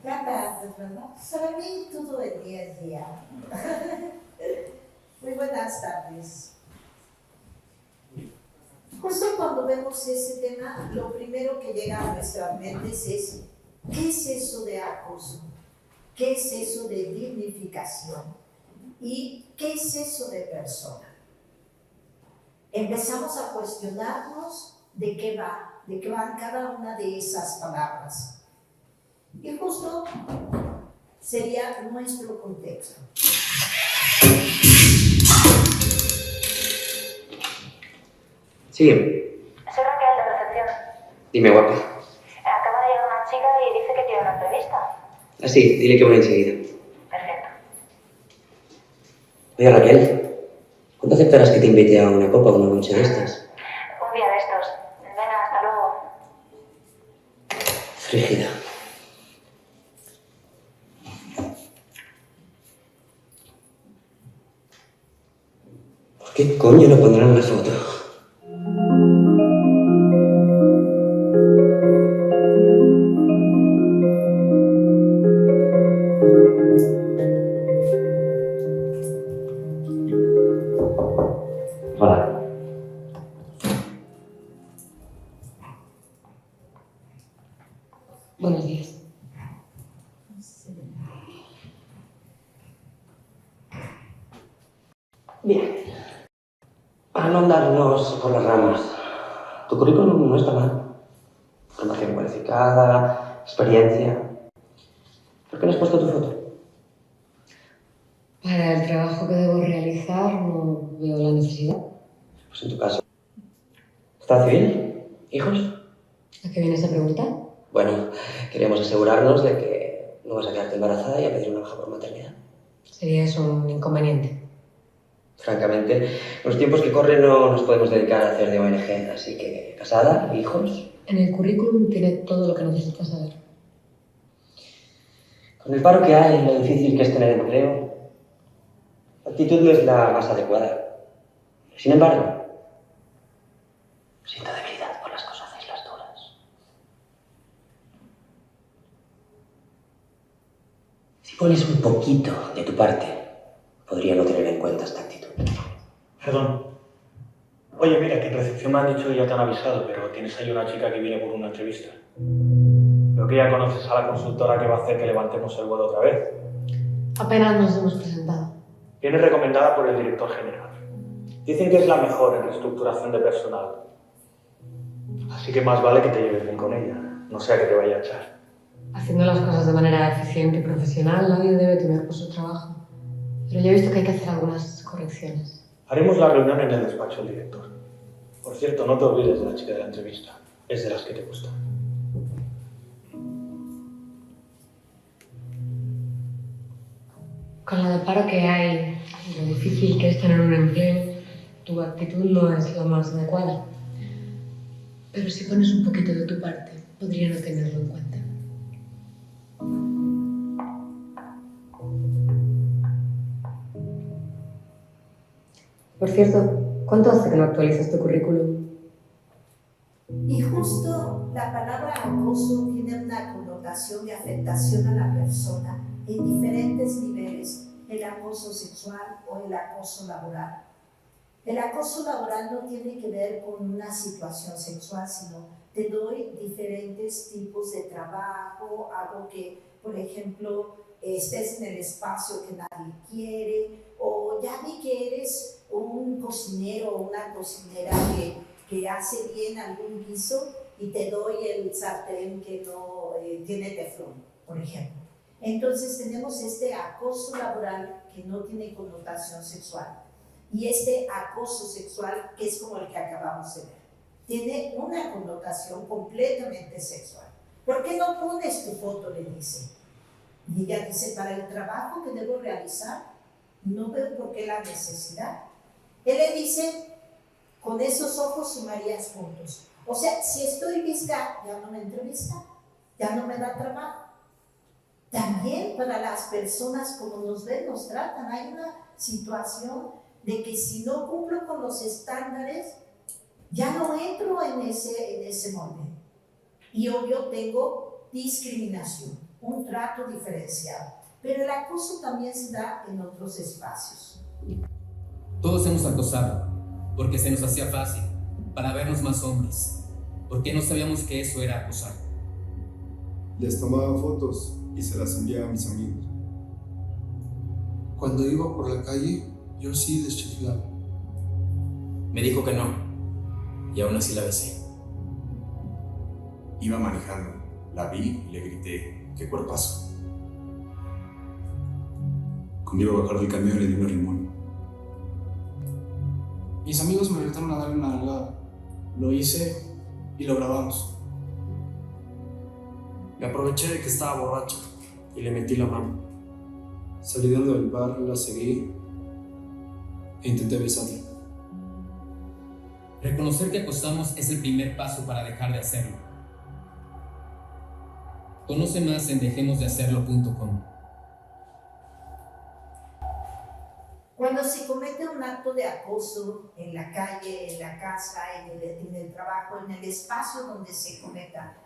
Ya tardes, ¿verdad? Para mí todo el día es día. Muy buenas tardes. Justo cuando vemos ese tema, lo primero que llega a nuestra mente es ¿qué es eso de acoso? ¿Qué es eso de dignificación? ¿Y qué es eso de persona? Empezamos a cuestionarnos de qué van cada una de esas palabras. Y justo sería nuestro contexto. Sigue. Soy Raquel, de recepción. Dime, guapa. Acaba de llegar una chica y dice que quiere una entrevista. Ah, sí, dile que voy enseguida. Perfecto. Oye, Raquel, ¿cuándo aceptarás que te invite a una copa o una noche de estas? Un día de estos. Venga, hasta luego. Frígida. ¿Por qué coño no pondrán la foto? Hola. Buenos días. Bien. Para no andarnos por las ramas, tu currículum no está mal. Formación cualificada, experiencia. ¿Por qué no has puesto tu foto? Para el trabajo que debo realizar no veo la necesidad. Pues en tu caso. ¿Estado civil? ¿Hijos? ¿A qué viene esa pregunta? Bueno, queríamos asegurarnos de que no vas a quedarte embarazada y a pedir una baja por maternidad. Sería eso un inconveniente. Francamente, en los tiempos que corren no nos podemos dedicar a hacer de ONG, así que casada, hijos. En el currículum tiene todo lo que necesitas saber. Con el paro que hay, lo difícil que es tener empleo, la actitud no es la más adecuada. Sin embargo, siento debilidad por las cosas las duras. Si pones un poquito de tu parte, podría no tener en cuenta esta actitud. Perdón. Oye, mira, que en recepción me han dicho que ya te han avisado, pero tienes ahí una chica que viene por una entrevista. Veo que ya conoces a la consultora que va a hacer que levantemos el vuelo otra vez. Apenas nos hemos presentado. Viene recomendada por el director general. Dicen que es la mejor en reestructuración de personal. Así que más vale que te lleves bien con ella, no sea que te vaya a echar. Haciendo las cosas de manera eficiente y profesional, nadie debe temer por su trabajo. Pero ya he visto que hay que hacer algunas correcciones. Haremos la reunión en el despacho del director. Por cierto, no te olvides de la chica de la entrevista. Es de las que te gustan. Con lo de paro que hay y lo difícil que es tener un empleo, tu actitud no es la más adecuada. Pero si pones un poquito de tu parte, podría no tenerlo en cuenta. Por cierto, ¿cuánto hace que no actualizas tu currículum? Y justo la palabra acoso tiene una connotación de afectación a la persona en diferentes niveles, el acoso sexual o el acoso laboral. El acoso laboral no tiene que ver con una situación sexual, sino te doy diferentes tipos de trabajo, hago que, por ejemplo, estés en el espacio que nadie quiere, o ya vi que eres un cocinero o una cocinera que hace bien algún guiso y te doy el sartén que no tiene teflón, por ejemplo. Entonces tenemos este acoso laboral que no tiene connotación sexual y este acoso sexual que es como el que acabamos de ver. Tiene una connotación completamente sexual. ¿Por qué no pones tu foto?, le dice. Y ella dice, para el trabajo que debo realizar, no veo por qué la necesidad. Él le dice, con esos ojos sumarías puntos. O sea, si estoy visca, ya no me entrevista, ya no me da trabajo. También para las personas como nos ven, nos tratan. Hay una situación de que si no cumplo con los estándares, ya no entro en ese molde. Y obvio tengo discriminación, un trato diferenciado. Pero el acoso también se da en otros espacios. Todos hemos acosado, porque se nos hacía fácil, para vernos más hombres, porque no sabíamos que eso era acosar. Les tomaba fotos y se las enviaba a mis amigos. Cuando iba por la calle, yo sí les chiflaba. Me dijo que no, y aún así la besé. Iba manejando, la vi y le grité, ¡qué cuerpazo! Cuando iba a bajar del camión le di una rimón. Mis amigos me retaron a darle una nalgada. Lo hice y lo grabamos. Me aproveché de que estaba borracho y le metí la mano. Saliendo del bar la seguí e intenté besarla. Reconocer que acosamos es el primer paso para dejar de hacerlo. Conoce más en dejemosdehacerlo.com. Cuando se comete un acto de acoso en la calle, en la casa, en el trabajo, en el espacio donde se cometa,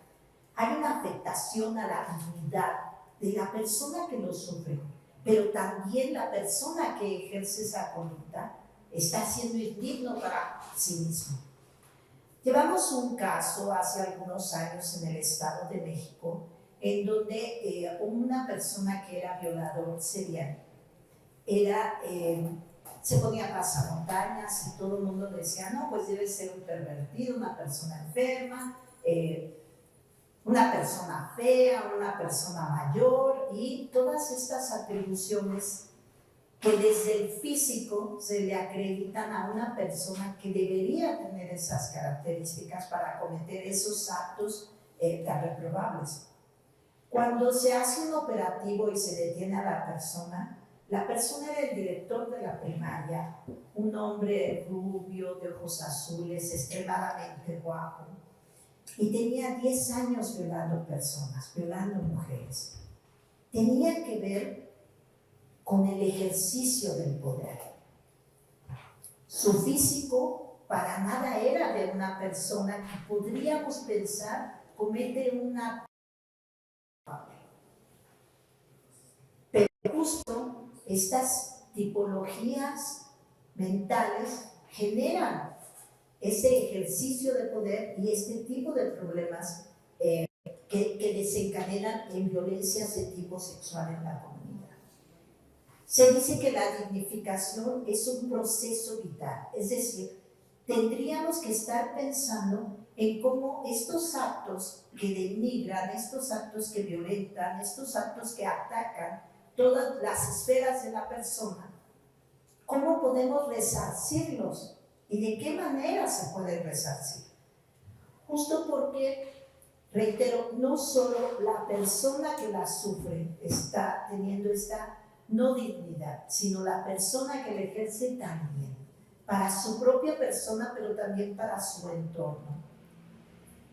hay una afectación a la dignidad de la persona que lo sufre, pero también la persona que ejerce esa conducta está siendo indigno para sí mismo. Llevamos un caso hace algunos años en el Estado de México, en donde una persona que era violador serial se ponía pasamontañas y todo el mundo decía, no, pues debe ser un pervertido, una persona enferma, una persona fea, una persona mayor, y todas estas atribuciones que desde el físico se le acreditan a una persona que debería tener esas características para cometer esos actos tan reprobables. Cuando se hace un operativo y se detiene a la persona era el director de la primaria, un hombre rubio, de ojos azules, extremadamente guapo, y tenía 10 años violando personas, violando mujeres. Tenía que ver con el ejercicio del poder. Su físico para nada era de una persona que podríamos pensar comete una... Pero justo estas tipologías mentales generan ese ejercicio de poder y este tipo de problemas que desencadenan en violencias de tipo sexual en la comunidad. Se dice que la dignificación es un proceso vital, es decir, tendríamos que estar pensando en cómo estos actos que denigran, estos actos que violentan, estos actos que atacan todas las esferas de la persona, cómo podemos resarcirlos y de qué manera se pueden resarcir. Justo porque, reitero, no solo la persona que la sufre está teniendo esta no dignidad, sino la persona que la ejerce también, para su propia persona, pero también para su entorno.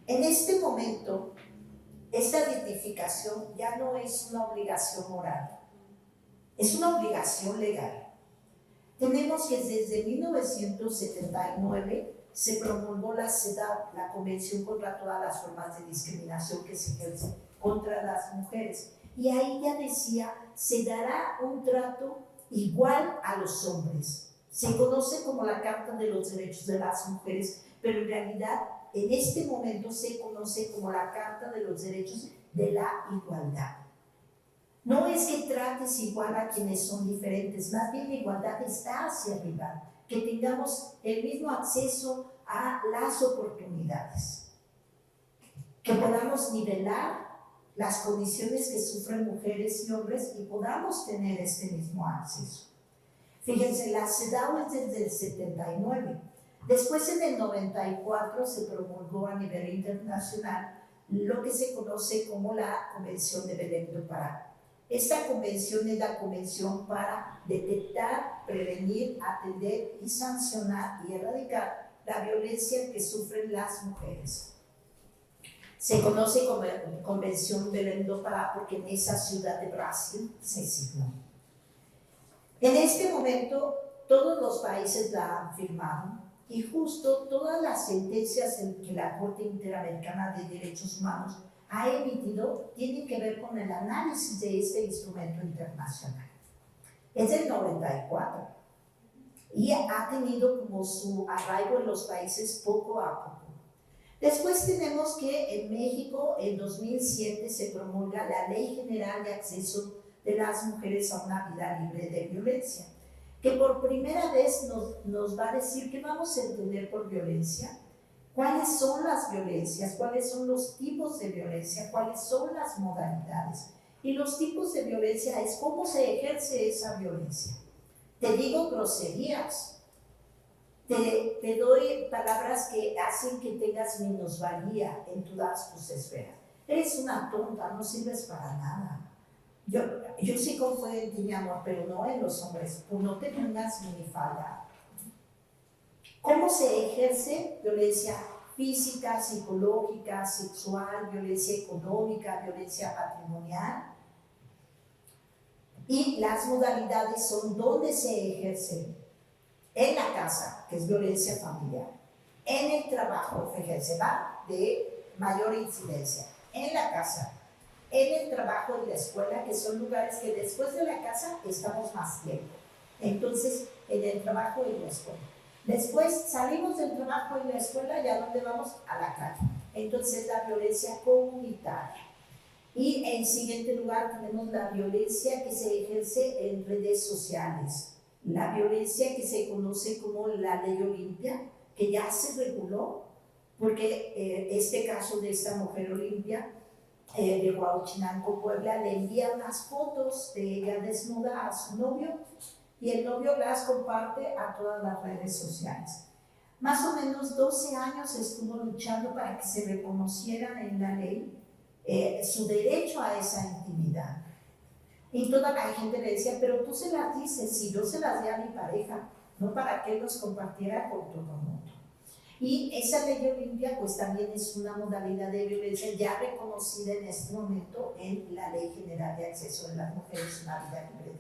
En este momento, esta dignificación ya no es una obligación moral, es una obligación legal. Tenemos que desde 1979 se promulgó la CEDAW, la Convención contra todas las formas de discriminación que se ejerce contra las mujeres. Y ahí ya decía, se dará un trato igual a los hombres. Se conoce como la Carta de los Derechos de las Mujeres, pero en realidad en este momento se conoce como la Carta de los Derechos de la Igualdad. No es que trates igual a quienes son diferentes, más bien la igualdad está hacia arriba, que tengamos el mismo acceso a las oportunidades, que podamos nivelar las condiciones que sufren mujeres y hombres y podamos tener este mismo acceso. Fíjense, la CEDAW es desde el 79, después en el 94 se promulgó a nivel internacional lo que se conoce como la Convención de Belém do Pará. Esta convención es la convención para detectar, prevenir, atender y sancionar y erradicar la violencia que sufren las mujeres. Se conoce como Convención Belém do Pará porque en esa ciudad de Brasil se signó. En este momento todos los países la han firmado y justo todas las sentencias en que la Corte Interamericana de Derechos Humanos ha emitido tiene que ver con el análisis de este instrumento internacional. Es del 94 y ha tenido como su arraigo en los países poco a poco. Después tenemos que en México en 2007 se promulga la Ley General de Acceso de las Mujeres a una Vida Libre de Violencia, que por primera vez nos va a decir qué vamos a entender por violencia, cuáles son las violencias, cuáles son los tipos de violencia, cuáles son las modalidades. Y los tipos de violencia es cómo se ejerce esa violencia. Te digo groserías, te doy palabras que hacen que tengas minusvalía en todas tus esferas. Eres una tonta, no sirves para nada. Yo sí confío en ti, mi amor, pero no en los hombres. Pues no te pongas minifalda. ¿Cómo se ejerce violencia física, psicológica, sexual, violencia económica, violencia patrimonial? Y las modalidades son dónde se ejerce. En la casa, que es violencia familiar. En el trabajo, fíjense, va de mayor incidencia. En la casa, en el trabajo y la escuela, que son lugares que después de la casa estamos más tiempo. Entonces, en el trabajo y la escuela. Después salimos del trabajo y la escuela, ¿y a dónde vamos? A la calle. Entonces, la violencia comunitaria. Y en siguiente lugar tenemos la violencia que se ejerce en redes sociales. La violencia que se conoce como la Ley Olimpia, que ya se reguló, porque este caso de esta mujer Olimpia de Huauchinango, Puebla, le envía unas fotos de ella desnuda a su novio y el novio las comparte a todas las redes sociales. Más o menos 12 años estuvo luchando para que se reconociera en la ley su derecho a esa intimidad. Y toda la gente le decía, pero tú se las dices, si yo se las di a mi pareja, no para que los compartiera con todo el mundo. Y esa Ley Olimpia pues también es una modalidad de violencia ya reconocida en este momento en la Ley General de Acceso de las Mujeres a una Vida Libre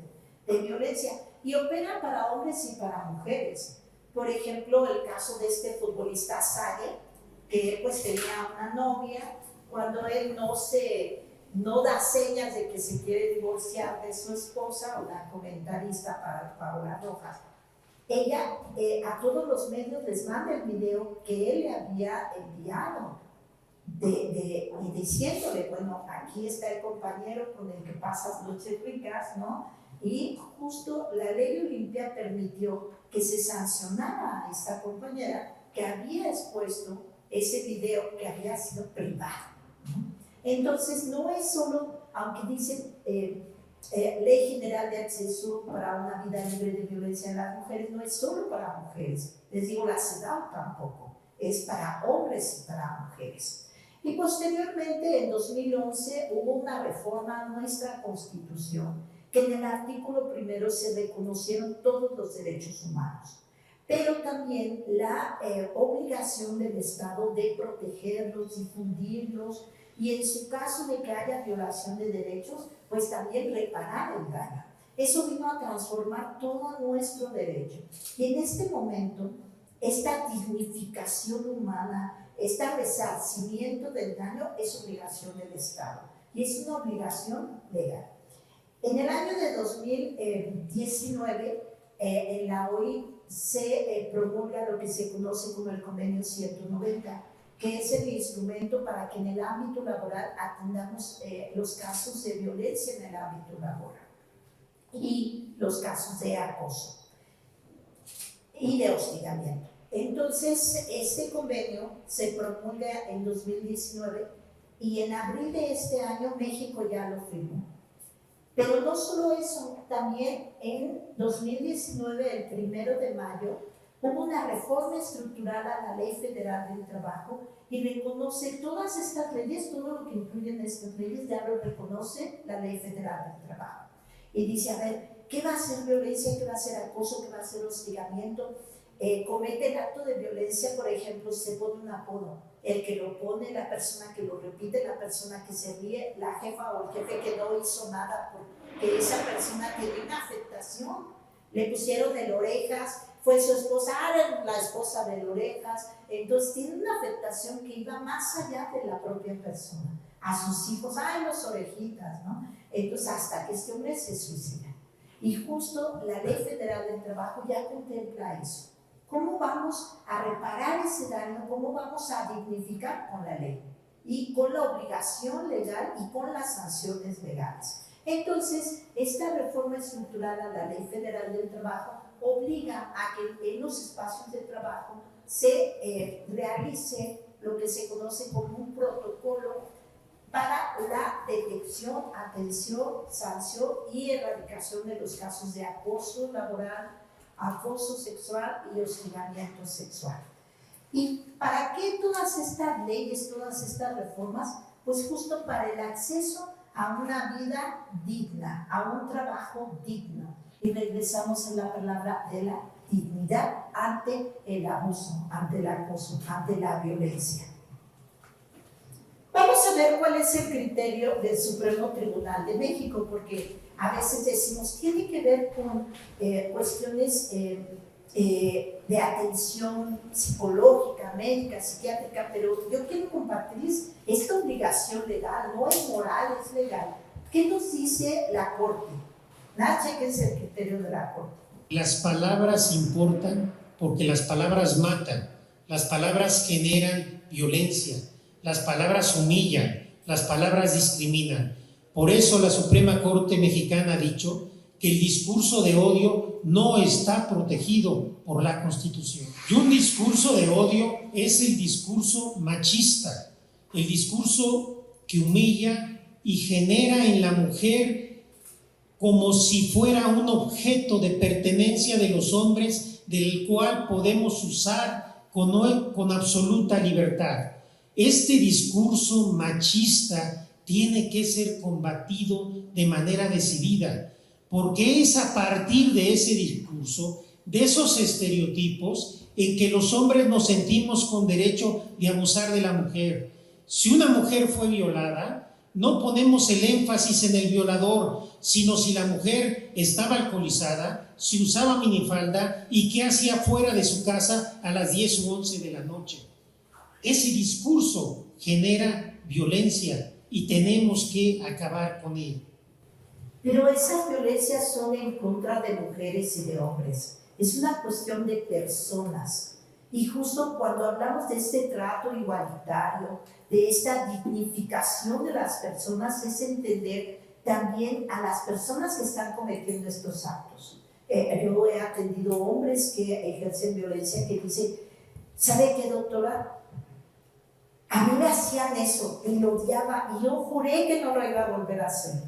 de Violencia, y opera para hombres y para mujeres. Por ejemplo, el caso de este futbolista Sague, que pues tenía una novia, cuando él no da señas de que se quiere divorciar de su esposa, una comentarista para Paola Rojas, ella a todos los medios les manda el video que él le había enviado y diciéndole, bueno, aquí está el compañero con el que pasas noches ricas, ¿no? Y justo la Ley Olimpia permitió que se sancionara a esta compañera que había expuesto ese video que había sido privado, ¿no? Entonces no es solo, aunque dice Ley General de Acceso para una Vida Libre de Violencia en las Mujeres, no es solo para mujeres, les digo, la CEDAW tampoco, es para hombres y para mujeres. Y posteriormente, en 2011, hubo una reforma a nuestra Constitución, que en el artículo primero se reconocieron todos los derechos humanos, pero también la obligación del Estado de protegerlos, difundirlos, y en su caso de que haya violación de derechos, pues también reparar el daño. Eso vino a transformar todo nuestro derecho. Y en este momento, esta dignificación humana, este resarcimiento del daño es obligación del Estado y es una obligación legal. En el año de 2019, en la OI se promulga lo que se conoce como el Convenio 190, que es el instrumento para que en el ámbito laboral atendamos los casos de violencia en el ámbito laboral y los casos de acoso y de hostigamiento. Entonces, este convenio se promulga en 2019 y en abril de este año México ya lo firmó. Pero no solo eso, también en 2019, el 1 de mayo, hubo una reforma estructural a la Ley Federal del Trabajo y reconoce todas estas leyes, todo lo que incluyen estas leyes, ya lo reconoce la Ley Federal del Trabajo. Y dice, a ver, ¿qué va a ser violencia? ¿Qué va a ser acoso? ¿Qué va a ser hostigamiento? Comete el acto de violencia, por ejemplo, se pone un apodo. El que lo pone, la persona que lo repite, la persona que se ríe, la jefa o el jefe que no hizo nada porque esa persona tiene una afectación. Le pusieron el orejas, fue su esposa, la esposa del orejas, entonces tiene una afectación que iba más allá de la propia persona. a sus hijos, ¡ay, los orejitas!, ¿no? Entonces, hasta que este hombre se suicida. Y justo la Ley Federal del Trabajo ya contempla eso. ¿Cómo vamos a reparar ese daño? ¿Cómo vamos a dignificar con la ley? Y con la obligación legal y con las sanciones legales. Entonces, esta reforma estructural a la Ley Federal del Trabajo obliga a que en los espacios de trabajo se realice lo que se conoce como un protocolo para la detección, atención, sanción y erradicación de los casos de acoso laboral, acoso sexual y hostigamiento sexual. ¿Y para qué todas estas leyes, todas estas reformas? Pues justo para el acceso a una vida digna, a un trabajo digno. Y regresamos a la palabra de la dignidad ante el abuso, ante el acoso, ante la violencia. Vamos a ver cuál es el criterio del Supremo Tribunal de México, porque a veces decimos, tiene que ver con cuestiones de atención psicológica, médica, psiquiátrica, pero yo quiero compartirles esta obligación legal, no es moral, es legal. ¿Qué nos dice la Corte? ¿Qué es el criterio de la Corte? Las palabras importan porque las palabras matan, las palabras generan violencia, las palabras humillan, las palabras discriminan. Por eso la Suprema Corte Mexicana ha dicho que el discurso de odio no está protegido por la Constitución. Y un discurso de odio es el discurso machista, el discurso que humilla y genera en la mujer como si fuera un objeto de pertenencia de los hombres del cual podemos usar con absoluta libertad. Este discurso machista tiene que ser combatido de manera decidida, porque es a partir de ese discurso, de esos estereotipos, en que los hombres nos sentimos con derecho de abusar de la mujer. Si una mujer fue violada, no ponemos el énfasis en el violador, sino si la mujer estaba alcoholizada, si usaba minifalda y qué hacía fuera de su casa a las 10 u 11 de la noche. Ese discurso genera violencia y tenemos que acabar con él. Pero esas violencias son en contra de mujeres y de hombres. Es una cuestión de personas. Y justo cuando hablamos de este trato igualitario, de esta dignificación de las personas, es entender también a las personas que están cometiendo estos actos. Yo he atendido hombres que ejercen violencia que dicen, ¿sabe qué, doctora? A mí me hacían eso y lo odiaba y yo juré que no lo iba a volver a hacer.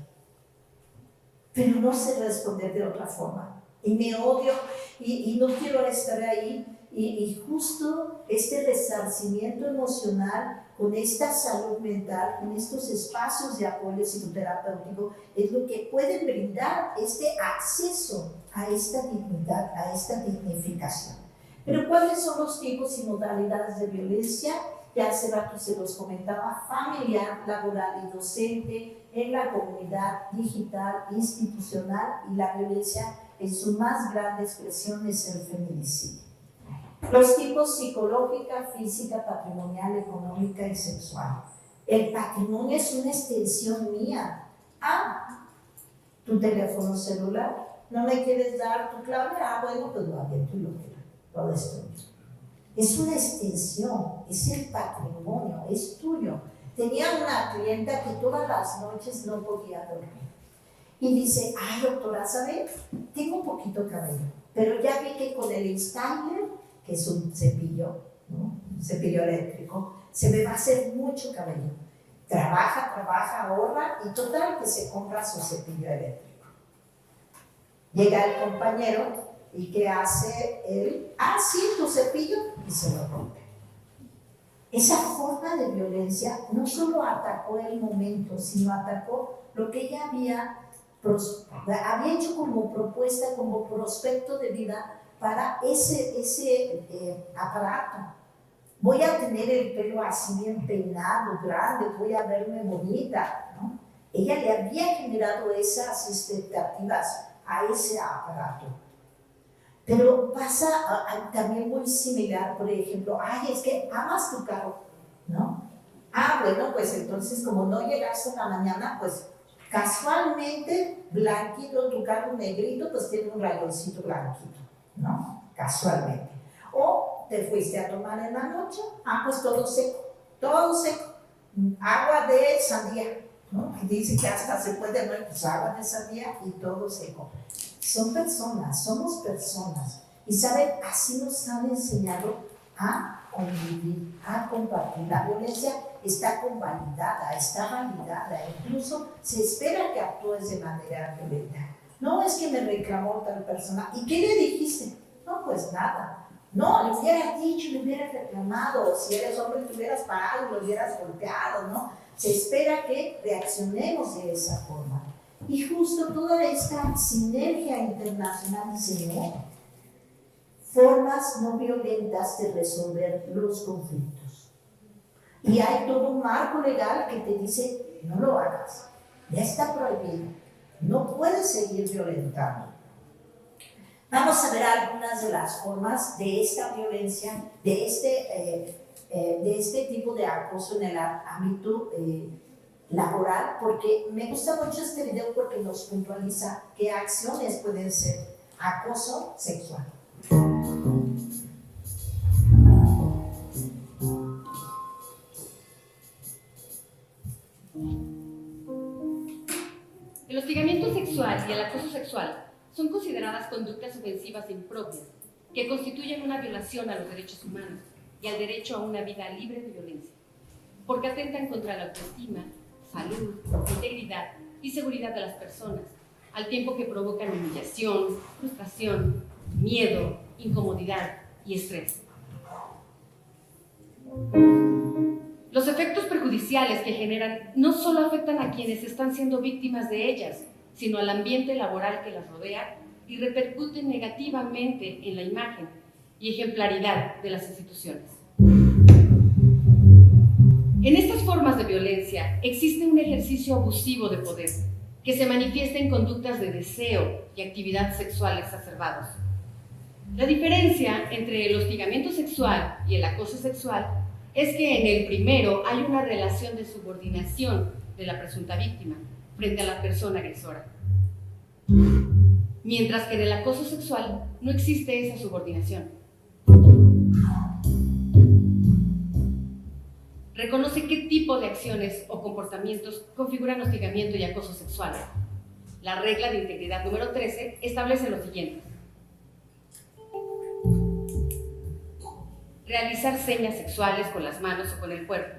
Pero no sé responder de otra forma. Y me odio y no quiero estar ahí. Y justo este resarcimiento emocional con esta salud mental, con estos espacios de apoyo psicoterapéutico, es lo que puede brindar este acceso a esta dignidad, a esta dignificación. Pero ¿cuáles son los tipos y modalidades de violencia? Ya hace rato se los comentaba, familiar, laboral y docente, en la comunidad, digital, institucional, y la violencia en su más grande expresión es el feminicidio. Los tipos psicológica, física, patrimonial, económica y sexual. El patrimonio es una extensión mía. Tu teléfono celular, ¿no me quieres dar tu clave? Bueno, pues lo abierto y lo destruyo. Es una extensión, es el patrimonio, es tuyo. Tenía una clienta que todas las noches no podía dormir. Y dice, doctora, ¿sabe? Tengo un poquito de cabello, pero ya vi que con el Styler, que es un cepillo, ¿no? Un cepillo eléctrico, se me va a hacer mucho cabello. Trabaja, ahorra y total que se compra su cepillo eléctrico. Llega el compañero y ¿qué hace él? Sí, tu cepillo, y se lo rompe. Esa forma de violencia no solo atacó el momento, sino atacó lo que ella había hecho como propuesta, como prospecto de vida para ese aparato. Voy a tener el pelo así bien peinado, grande, voy a verme bonita, ¿no? Ella le había generado esas expectativas a ese aparato. Pero pasa también muy similar, por ejemplo, es que amas tu carro, ¿no? Ah, bueno, pues entonces como no llegaste en la mañana, pues casualmente blanquito, tu carro negrito, pues tiene un rayoncito blanquito, ¿no? Casualmente. O te fuiste a tomar en la noche, ah, pues todo seco, agua de sandía, ¿no? Dice que hasta se puede ver pues, agua de sandía y todo seco. Son personas, somos personas. Y saben, así nos han enseñado a convivir, a compartir. La violencia está convalidada, está validada, incluso se espera que actúes de manera violenta. No es que me reclamó tal persona, ¿y qué le dijiste? No, pues nada. No, le hubieras dicho, le hubieras reclamado, si eres hombre te hubieras parado y lo hubieras golpeado, ¿no? Se espera que reaccionemos de esa forma. Y justo toda esta sinergia internacional diseñó formas no violentas de resolver los conflictos. Y hay todo un marco legal que te dice, no lo hagas, ya está prohibido, no puedes seguir violentando. Vamos a ver algunas de las formas de esta violencia, de este tipo de acoso en el ámbito laboral, porque me gusta mucho este video porque nos puntualiza qué acciones pueden ser acoso sexual. El hostigamiento sexual y el acoso sexual son consideradas conductas ofensivas impropias que constituyen una violación a los derechos humanos y al derecho a una vida libre de violencia, porque atentan contra la autoestima, salud, integridad y seguridad de las personas, al tiempo que provocan humillación, frustración, miedo, incomodidad y estrés. Los efectos perjudiciales que generan no solo afectan a quienes están siendo víctimas de ellas, sino al ambiente laboral que las rodea y repercuten negativamente en la imagen y ejemplaridad de las instituciones. En estas formas de violencia existe un ejercicio abusivo de poder que se manifiesta en conductas de deseo y actividad sexual exacerbados. La diferencia entre el hostigamiento sexual y el acoso sexual es que en el primero hay una relación de subordinación de la presunta víctima frente a la persona agresora, mientras que en el acoso sexual no existe esa subordinación. Reconoce qué tipo de acciones o comportamientos configuran hostigamiento y acoso sexual. La regla de integridad número 13 establece lo siguiente: realizar señas sexuales con las manos o con el cuerpo,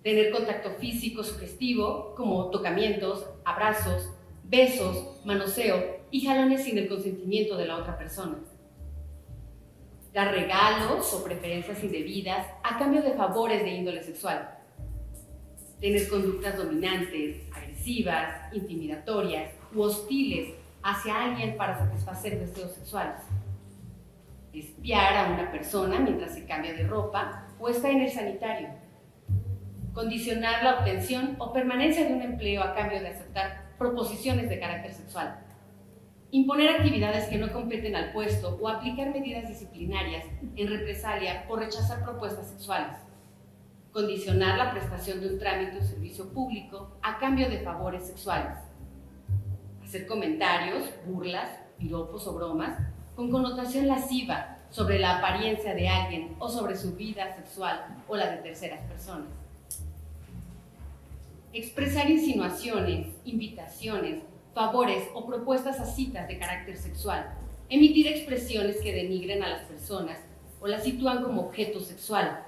tener contacto físico sugestivo como tocamientos, abrazos, besos, manoseo y jalones sin el consentimiento de la otra persona, dar regalos o preferencias indebidas a cambio de favores de índole sexual, tener conductas dominantes, agresivas, intimidatorias u hostiles hacia alguien para satisfacer deseos sexuales, espiar a una persona mientras se cambia de ropa o está en el sanitario, condicionar la obtención o permanencia de un empleo a cambio de aceptar proposiciones de carácter sexual, imponer actividades que no competen al puesto o aplicar medidas disciplinarias en represalia por rechazar propuestas sexuales, condicionar la prestación de un trámite o servicio público a cambio de favores sexuales, hacer comentarios, burlas, piropos o bromas con connotación lasciva sobre la apariencia de alguien o sobre su vida sexual o la de terceras personas, expresar insinuaciones, invitaciones, favores o propuestas a citas de carácter sexual, emitir expresiones que denigren a las personas o las sitúan como objeto sexual,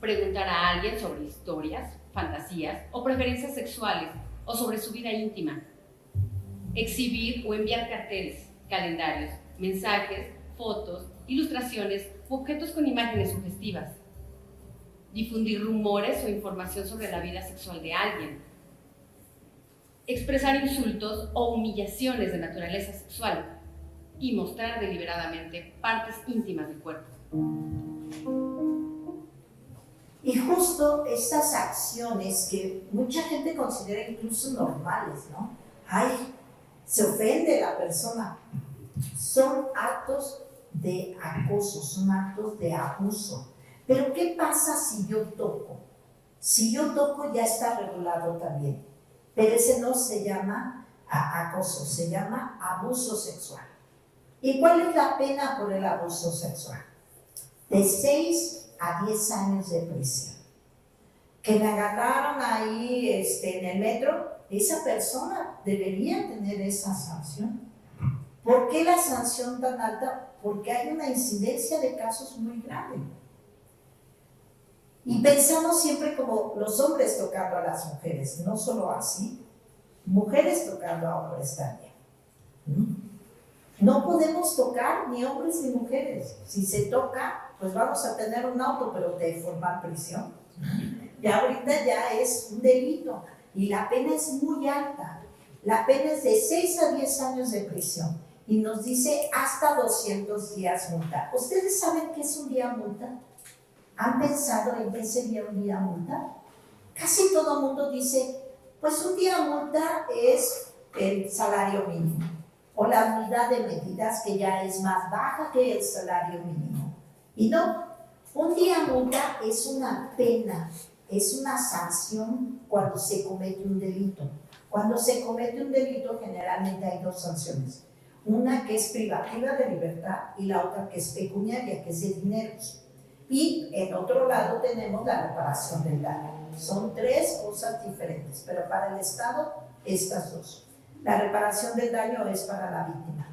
preguntar a alguien sobre historias, fantasías o preferencias sexuales o sobre su vida íntima, exhibir o enviar carteles, calendarios, mensajes, fotos, ilustraciones u objetos con imágenes sugestivas, difundir rumores o información sobre la vida sexual de alguien, expresar insultos o humillaciones de naturaleza sexual y mostrar deliberadamente partes íntimas del cuerpo. Y justo estas acciones que mucha gente considera incluso normales, ¿no? Ay, se ofende la persona. Son actos de acoso, son actos de abuso. Pero ¿qué pasa si yo toco? Si yo toco ya está regulado también, pero ese no se llama acoso, se llama abuso sexual. ¿Y cuál es la pena por el abuso sexual? De 6 a 10 años de prisión. Que me agarraron ahí en el metro, esa persona debería tener esa sanción. ¿Por qué la sanción tan alta? Porque hay una incidencia de casos muy grave. Y pensamos siempre como los hombres tocando a las mujeres, no solo así, mujeres tocando a hombres también. No podemos tocar ni hombres ni mujeres. Si se toca, pues vamos a tener un auto, pero de formal prisión. Ya ahorita ya es un delito y la pena es muy alta. La pena es de 6 a 10 años de prisión y nos dice hasta 200 días multa. ¿Ustedes saben qué es un día multa? ¿Han pensado en qué sería un día multa? Casi todo el mundo dice, pues un día multa es el salario mínimo o la unidad de medidas que ya es más baja que el salario mínimo. Y no, un día multa es una pena, es una sanción cuando se comete un delito. Cuando se comete un delito generalmente hay 2 sanciones. Una que es privativa de libertad y la otra que es pecuniaria, que es de dineros. Y en otro lado tenemos la reparación del daño. Son 3 cosas diferentes, pero para el Estado estas 2. La reparación del daño es para la víctima.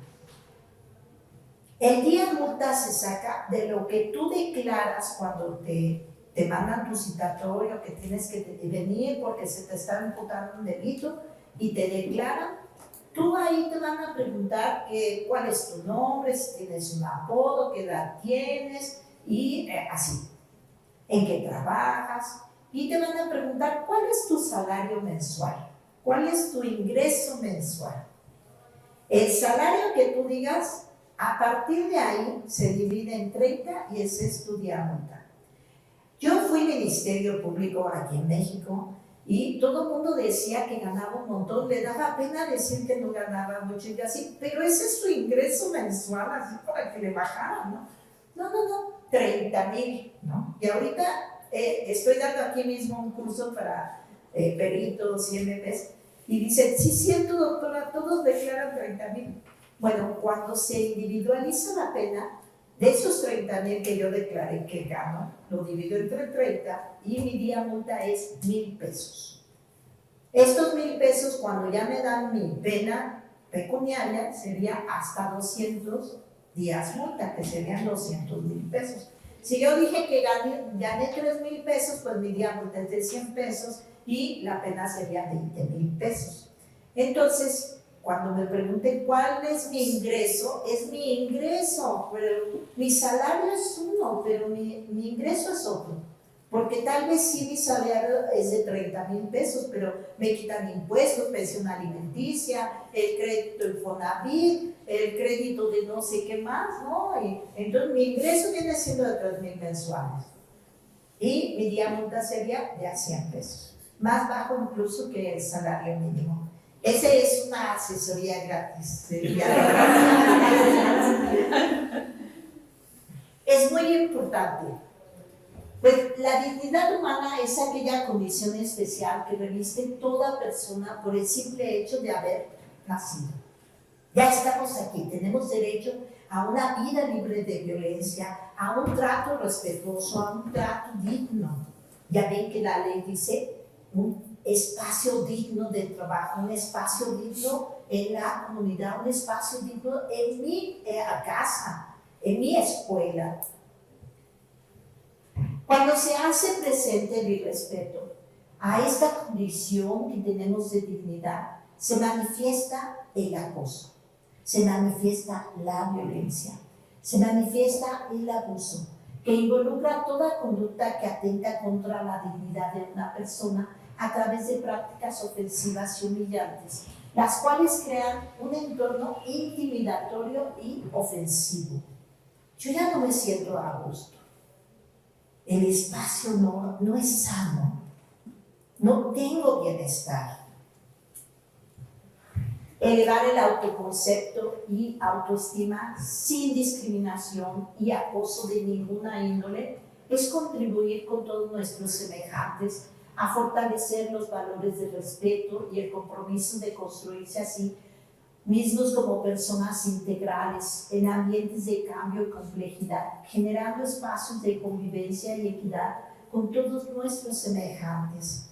El día multa se saca de lo que tú declaras cuando te mandan tu citatorio, que tienes que venir porque se te está imputando un delito y te declaran. Tú ahí te van a preguntar cuál es tu nombre, si tienes un apodo, qué edad tienes y así, en qué trabajas. Y te van a preguntar cuál es tu salario mensual, cuál es tu ingreso mensual. El salario que tú digas, a partir de ahí se divide en 30 y ese es tu día multa. Yo fui Ministerio Público aquí en México y todo el mundo decía que ganaba un montón, le daba pena decir que no ganaba mucho y así, pero ese es su ingreso mensual, así para que le bajaran, ¿no? No, 30,000, ¿no? Y ahorita estoy dando aquí mismo un curso para peritos y MPs y dicen, sí, cierto, doctora, todos declaran 30,000. Bueno, cuando se individualiza la pena, de esos 30,000 que yo declaré que gano, lo divido entre 30 y mi día multa es 1,000 pesos. Estos 1,000 pesos, cuando ya me dan mi pena pecuniaria, sería hasta 200 días multa, que serían 200,000 pesos. Si yo dije que gané 3,000 pesos, pues mi día multa es de 100 pesos y la pena sería 20,000 pesos. Entonces, cuando me pregunten cuál es mi ingreso, es mi ingreso, pero mi salario es uno, pero mi ingreso es otro. Porque tal vez sí mi salario es de 30,000 pesos, pero me quitan impuestos, pensión alimenticia, el crédito Infonavit, el crédito de no sé qué más, ¿no? Y entonces mi ingreso viene siendo de 3,000 mensuales. Y mi día multa sería de a 100 pesos, más bajo incluso que el salario mínimo. Esa es una asesoría gratis. Es muy importante. Pues la dignidad humana es aquella condición especial que reviste toda persona por el simple hecho de haber nacido. Ya estamos aquí, tenemos derecho a una vida libre de violencia, a un trato respetuoso, a un trato digno. Ya ven que la ley dice un espacio digno de trabajo, un espacio digno en la comunidad, un espacio digno en mi casa, en mi escuela. Cuando se hace presente el irrespeto a esta condición que tenemos de dignidad, se manifiesta el acoso, se manifiesta la violencia, se manifiesta el abuso, que involucra toda conducta que atenta contra la dignidad de una persona a través de prácticas ofensivas y humillantes, las cuales crean un entorno intimidatorio y ofensivo. Yo ya no me siento a gusto. El espacio no es sano. No tengo bienestar. Elevar el autoconcepto y autoestima sin discriminación y acoso de ninguna índole es contribuir con todos nuestros semejantes a fortalecer los valores de respeto y el compromiso de construirse así mismos como personas integrales en ambientes de cambio y complejidad, generando espacios de convivencia y equidad con todos nuestros semejantes.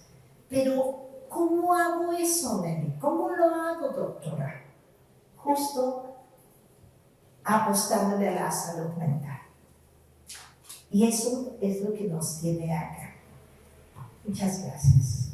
Pero, ¿cómo hago eso, Nelly? ¿Cómo lo hago, doctora? Justo apostándole a la salud mental. Y eso es lo que nos tiene acá. Muchas gracias.